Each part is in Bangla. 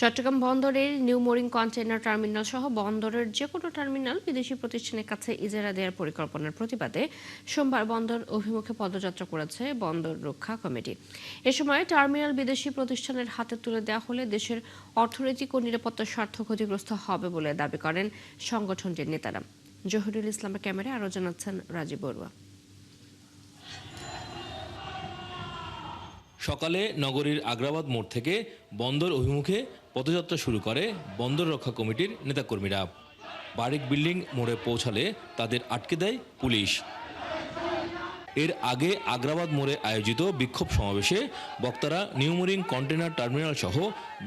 চট্টগ্রাম বন্দরের নিউ মোরিং কন্টেইনার টার্মিনাল সহ বন্দরের যে কোনো টার্মিনাল বিদেশি প্রতিষ্ঠানের কাছে ইজারা দেওয়ার পরিকল্পনার প্রতিবাদে সোমবার বন্দর অভিমুখে পদযাত্রা করেছে বন্দর রক্ষা কমিটি। এ সময় টার্মিনাল বিদেশি প্রতিষ্ঠানের হাতে তুলে দেওয়া হলে দেশের অর্থনৈতিক ও নিরাপত্তার স্বার্থ ক্ষতিগ্রস্ত হবে বলে দাবি করেন সংগঠনটির নেতারা। জহিরুল ইসলামের ক্যামেরায় আরও জানাচ্ছেন রাজীব বড়ুয়া। সকালে নগরীর আগ্রাবাদ মোড় থেকে বন্দর অভিমুখে পদযাত্রা শুরু করে বন্দর রক্ষা কমিটির নেতাকর্মীরা। বারিক বিল্ডিং মোড়ে পৌঁছালে তাদের আটকে দেয় পুলিশ। এর আগে আগ্রাবাদ মোড়ে আয়োজিত বিক্ষোভ সমাবেশে বক্তারা নিউ মোরিং কন্টেইনার টার্মিনাল সহ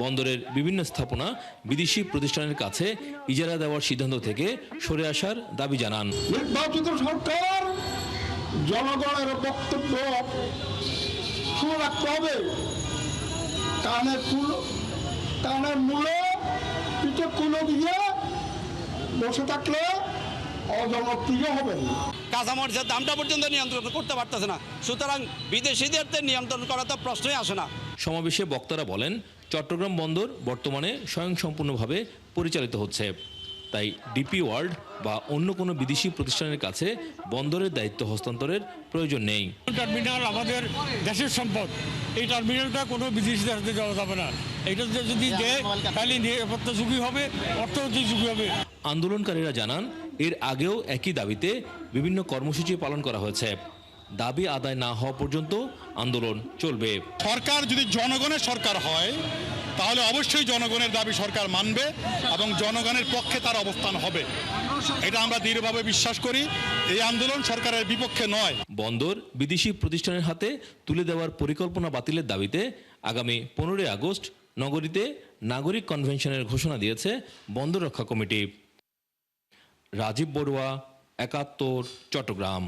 বন্দরের বিভিন্ন স্থাপনা বিদেশি প্রতিষ্ঠানের কাছে ইজারা দেওয়ার সিদ্ধান্ত থেকে সরে আসার দাবি জানান। নির্বাচিত সরকার জনগণের বক্তব্য শুনে রাখতে হবে। কানের মূলে পিঠে কুলো দিয়ে বসে থাকলে অজনপ্রিয় হবেন। কাঁচামরিচের দামটা পর্যন্ত নিয়ন্ত্রণ করতে পারতেছে না, সুতরাং বিদেশিদের নিয়ন্ত্রণ করা তো প্রশ্নই আসে না। সমাবেশে বক্তারা বলেন, চট্টগ্রাম বন্দর বর্তমানে স্বয়ংসম্পূর্ণভাবে পরিচালিত হচ্ছে, তাই ডিপি ওয়ার্ল্ড বা অন্য কোনো বিদেশি প্রতিষ্ঠানের কাছে বন্দরের দায়িত্ব হস্তান্তরের প্রয়োজন নেই। টার্মিনাল আমাদের দেশের সম্পদ, এই টার্মিনালটা কোনো বিদেশিদের হাতে যাওয়া যাবে না। এটা যদি দেয় তাহলে নিরাপত্তা ঝুঁকি হবে, অর্থনৈতিক ঝুঁকি হবে। আন্দোলনকারীরা জানান, এর আগেও একই দাবিতে বিভিন্ন কর্মসূচি পালন করা হয়েছে। দাবি আদায় না হওয়া পর্যন্ত আন্দোলন চলবে। সরকার যদি জনগণের সরকার হয় তাহলে অবশ্যই জনগণের দাবি সরকার মানবে এবং জনগণের পক্ষে তার অবস্থান হবে। এটা আমরা দৃঢ়ভাবে বিশ্বাস করি। এই আন্দোলন সরকারের বিপক্ষে নয়। বন্দর বিদেশি প্রতিষ্ঠানের হাতে তুলে দেওয়ার পরিকল্পনা বাতিলের দাবিতে আগামী 15 আগস্ট নগরীতে নাগরিক কনভেনশনের ঘোষণা দিয়েছে বন্দর রক্ষা কমিটি। রাজীব বড়ুয়া, ৭১, চট্টগ্রাম।